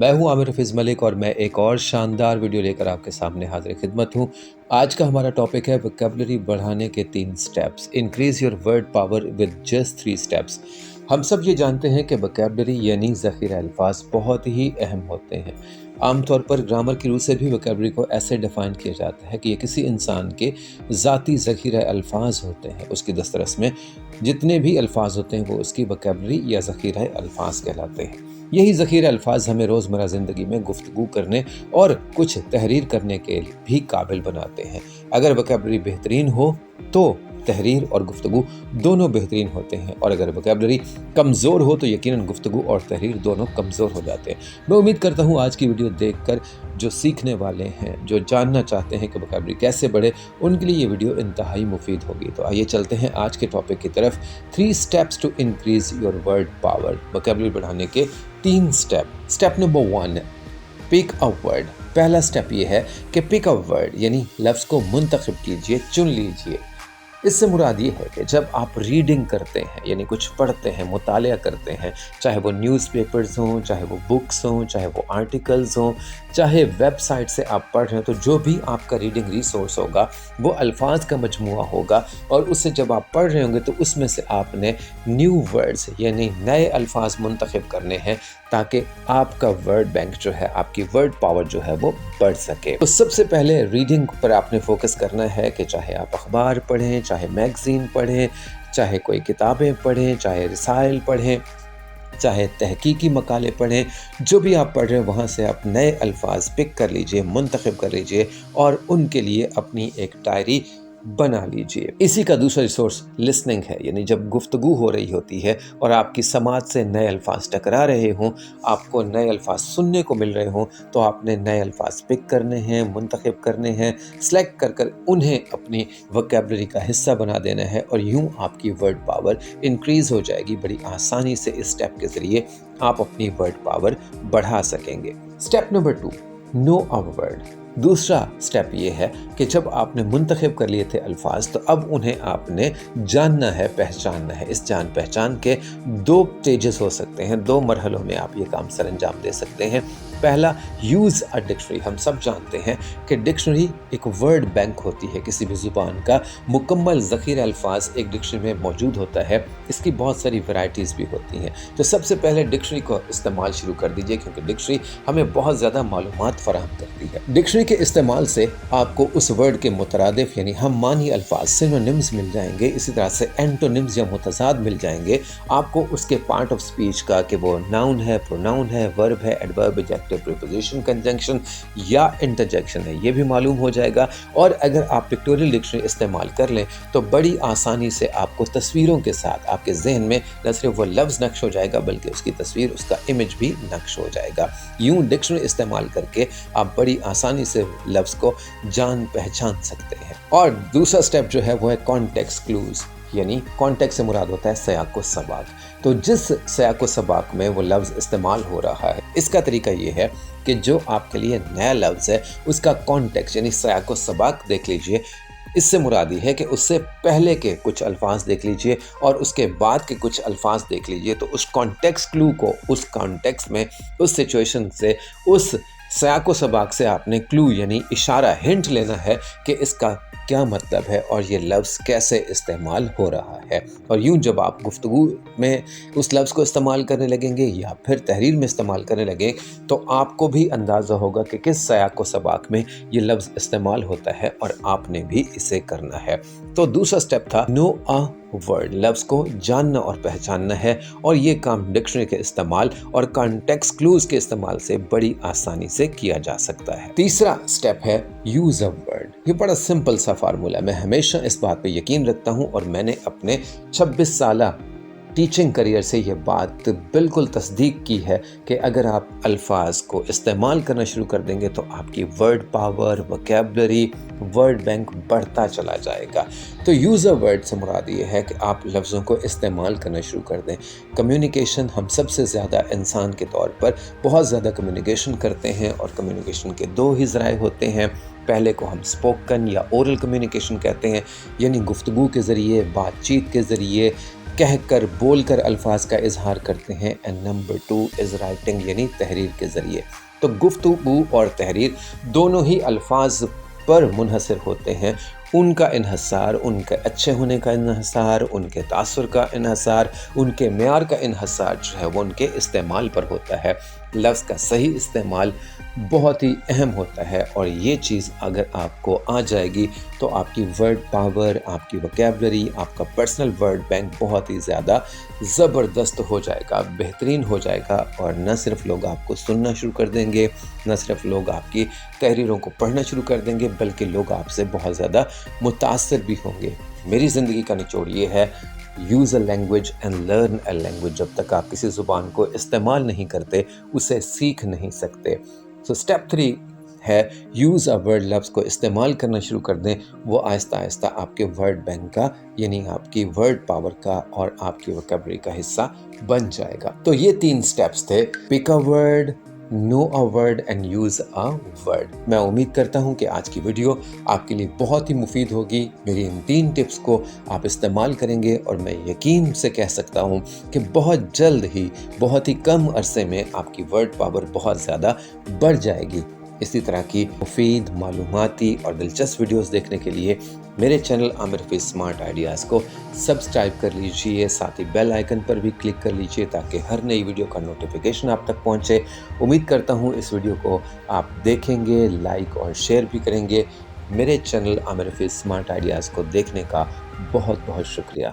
मैं हूं आमिर हफीज़ मलिक और मैं एक और शानदार वीडियो लेकर आपके सामने हाजिर खिदमत हूं। आज का हमारा टॉपिक है वोकैबुलरी बढ़ाने के 3 steps. Increase your word power with just 3 steps. हम सब ये जानते हैं कि वोकैबुलरी यानी ज़ख़ीरा अल्फाज बहुत ही अहम होते हैं। आमतौर पर ग्रामर की रूह से भी वोकैबुलरी को ऐसे डिफ़ाइन किया जाता है कि ये किसी इंसान के ज़ाती ज़ख़ीरा अल्फाज होते हैं। उसकी दस्तरस में जितने भी अल्फाज होते हैं वो उसकी वोकैबुलरी या ज़ख़ीरा अल्फाज कहलाते हैं। यही ज़ख़ीरा अल्फाज हमें रोज़मर्रा ज़िंदगी में गुफ्तगू करने और कुछ तहरीर करने के भी काबिल बनाते हैं। अगर वोकैबुलरी बेहतरीन हो तो तहरीर और गुफ्तगू दोनों बेहतरीन होते हैं, और अगर वोकैबुलरी कमज़ोर हो तो यकीनन गुफ्तगू और तहरीर दोनों कमज़ोर हो जाते हैं। मैं उम्मीद करता हूँ आज की वीडियो देखकर जो सीखने वाले हैं, जो जानना चाहते हैं कि वोकैबुलरी कैसे बढ़े, उनके लिए ये वीडियो इंतहाई मुफीद होगी। तो आइए चलते हैं आज के टॉपिक की तरफ। 3 steps to increase your word power. Vocabulary बढ़ाने के 3 step. Step number 1, pick a word. पहला स्टेप ये है कि पिक अ वर्ड यानी लफ्ज़ को मुंतखब कीजिए, चुन लीजिए। इससे मुराद ये है कि जब आप रीडिंग करते हैं यानी कुछ पढ़ते हैं, मुतालिया करते हैं, चाहे वो न्यूज़पेपर्स हों, चाहे वो बुक्स हों, चाहे वो आर्टिकल्स हों, चाहे वेबसाइट से आप पढ़ रहे हैं, तो जो भी आपका रीडिंग रिसोर्स होगा वो अल्फाज का मजमुआ होगा, और उससे जब आप पढ़ रहे होंगे तो उसमें से आपने न्यू वर्ड्स यानी नए अल्फाज मुंतखब करने हैं ताकि आपका वर्ड बैंक जो है, आपकी वर्ड पावर जो है वो बढ़ सके। तो सबसे पहले रीडिंग पर आपने फोकस करना है कि चाहे आप अखबार पढ़ें, चाहे मैगज़ीन पढ़ें, चाहे कोई किताबें पढ़ें, चाहे रिसाइल पढ़ें, चाहे तहकीकी मकाले पढ़ें, जो भी आप पढ़ रहे हैं वहाँ से आप नए अल्फाज पिक कर लीजिए, मुंतखब कर लीजिए और उनके लिए अपनी एक डायरी बना लीजिए। इसी का दूसरा रिसोर्स लिसनिंग है, यानी जब गुफ्तगू हो रही होती है और आपकी समाज से नए अल्फाज टकरा रहे हों, आपको नए अल्फाज सुनने को मिल रहे हों, तो आपने नए अल्फाज पिक करने हैं, मुंतखब करने हैं, सेलेक्ट कर कर उन्हें अपनी वोकैबुलरी का हिस्सा बना देना है, और यूं आपकी वर्ड पावर इंक्रीज़ हो जाएगी। बड़ी आसानी से इस स्टेप के ज़रिए आप अपनी वर्ड पावर बढ़ा सकेंगे। Step number 2, know a word. दूसरा स्टेप ये है कि जब आपने मुंतखब कर लिए थे अल्फाज, तो अब उन्हें आपने जानना है, पहचानना है। इस जान पहचान के 2 स्टेजेस हो सकते हैं, 2 मरहलों में आप ये काम सर अंजाम दे सकते हैं। पहला, यूज़ अ डिक्शनरी। हम सब जानते हैं कि डिक्शनरी एक वर्ड बैंक होती है। किसी भी ज़ुबान का मुकम्मल ज़ख़ीरा अल्फाज एक डिक्शनरी में मौजूद होता है। इसकी बहुत सारी वैरायटीज़ भी होती हैं। तो सबसे पहले डिक्शनरी को इस्तेमाल शुरू कर दीजिए, क्योंकि डिक्शनरी हमें बहुत ज़्यादा मालूमात फराहम करती है। डिक्शनरी के इस्तेमाल से आपको उस वर्ड के मुतरादिफ यानी हम मानी अल्फाज, सिनोनिम्स मिल जाएंगे। इसी तरह से एंटोनिम्स या मुतज़ाद मिल जाएंगे। आपको उसके पार्ट ऑफ स्पीच का कि वो नाउन है, प्रोनाउन है, वर्ब है, एडवर्ब, एडजेक्टिव, प्रीपोजिशन, कंजंक्शन या इंटरजेक्शन है, ये भी मालूम हो जाएगा। और अगर आप पिक्टोरियल डिक्शनरी इस्तेमाल कर लें तो बड़ी आसानी से आपको तस्वीरों के साथ आपके जहन में न सिर्फ वो लफ्ज़ नक्श हो जाएगा बल्कि उसकी तस्वीर, उसका इमेज भी नक्श हो जाएगा। यूं डिक्शनरी इस्तेमाल करके आप बड़ी आसानी से लफ्ज़ को जान पहचान सकते हैं। और दूसरा स्टेप जो है वो है कॉन्टेक्स्ट क्लूज़, यानी कॉन्टेक्स्ट से मुराद होता है सयाक व सबाक। तो जिस सयाक व सबाक में वो लफ्ज़ इस्तेमाल हो रहा है, इसका तरीका ये है कि जो आपके लिए नया लफ्ज़ है उसका कॉन्टेक्स्ट यानी सयाक व सबाक देख लीजिए। इससे मुराद ये है कि उससे पहले के कुछ अल्फाज देख लीजिए और उसके बाद के कुछ अल्फाज देख लीजिए। तो उस कॉन्टेक्स्ट क्लू को, उस कॉन्टेक्स्ट में, उस सिचुएशन से, उस सयाक व सबाक से आपने क्लू यानी इशारा, हिंट लेना है कि इसका क्या मतलब है और ये लफ्ज़ कैसे इस्तेमाल हो रहा है। और यूं जब आप गुफ्तगू में उस लफ्ज़ को इस्तेमाल करने लगेंगे या फिर तहरीर में इस्तेमाल करने लगें तो आपको भी अंदाज़ा होगा कि किस सयाक व सबाक में ये लफ्ज़ इस्तेमाल होता है और आपने भी इसे करना है। तो दूसरा स्टेप था नो अ वर्ड, लफ्ज़ को जानना और पहचानना है, और ये काम डिक्शनरी के इस्तेमाल और कॉन्टेक्स्ट क्लूज़ के इस्तेमाल से बड़ी आसानी से किया जा सकता है। तीसरा स्टेप है यूज़ अ वर्ड। ये बड़ा सिंपल सा फार्मूला। मैं हमेशा इस बात पे यकीन रखता हूँ और मैंने अपने 26 साला टीचिंग करियर से ये बात बिल्कुल तस्दीक की है कि अगर आप अल्फाज को इस्तेमाल करना शुरू कर देंगे तो आपकी word power, vocabulary, word bank बढ़ता चला जाएगा। तो यूज़ अ वर्ड से मुराद ये है कि आप लफ्ज़ों को इस्तेमाल करना शुरू कर दें। कम्युनिकेशन, हम सबसे ज़्यादा इंसान के तौर पर बहुत ज़्यादा कम्युनिकेशन करते हैं और कम्युनिकेशन के 2 ही ज़राए होते हैं। पहले को हम स्पोकन या ओरल कम्युनिकेशन कहते हैं, यानी गुफ्तगू के ज़रिए, बातचीत के ज़रिए کہہ کر بول کر الفاظ کا اظہار کرتے ہیں. اینڈ نمبر 2 از رائٹنگ یعنی تحریر کے ذریعے. تو گفتگو اور تحریر دونوں ہی الفاظ پر منحصر ہوتے ہیں. ان کا انحصار، ان کے اچھے ہونے کا انحصار، ان کے تاثر کا انحصار، ان کے معیار کا انحصار جو ہے وہ ان کے استعمال پر ہوتا ہے. لفظ کا صحیح استعمال بہت ہی اہم ہوتا ہے، اور یہ چیز اگر آپ کو آ جائے گی تو آپ کی ورڈ پاور، آپ کی وکیبلری، آپ کا پرسنل ورڈ بینک بہت ہی زیادہ زبردست ہو جائے گا، بہترین ہو جائے گا. اور نہ صرف لوگ آپ کو سننا شروع کر دیں گے، نہ صرف لوگ آپ کی تحریروں کو پڑھنا شروع کر دیں گے، بلکہ لوگ آپ سے بہت زیادہ متاثر بھی ہوں گے. میری زندگی کا نچوڑ یہ ہے، use a language and learn a language. جب تک آپ کسی زبان کو استعمال نہیں کرتے اسے سیکھ نہیں سکتے. سو اسٹیپ 3 ہے یوز اے ورڈ. لفظ کو استعمال کرنا شروع کر دیں، وہ آہستہ آہستہ آپ کے ورڈ بینک کا یعنی آپ کی ورڈ پاور کا اور آپ کی وکیبلری کا حصہ بن جائے گا. تو یہ 3 سٹیپس تھے: pick a word, know a word and use a word. میں امید کرتا ہوں کہ آج کی ویڈیو آپ کے لیے بہت ہی مفید ہوگی. میری ان 3 ٹپس کو آپ استعمال کریں گے اور میں یقین سے کہہ سکتا ہوں کہ بہت جلد ہی، بہت ہی کم عرصے میں آپ کی ورڈ پاور بہت زیادہ بڑھ جائے گی. اسی طرح کی مفید، معلوماتی اور دلچسپ ویڈیوز دیکھنے کے لیے میرے چینل عامر حفیظ اسمارٹ آئیڈیاز کو سبسکرائب کر لیجئے، ساتھ ہی بیل آئیکن پر بھی کلک کر لیجئے تاکہ ہر نئی ویڈیو کا نوٹیفیکیشن آپ تک پہنچے. امید کرتا ہوں اس ویڈیو کو آپ دیکھیں گے، لائک اور شیئر بھی کریں گے. میرے چینل عامر حفیظ اسمارٹ آئیڈیاز کو دیکھنے کا بہت بہت شکریہ.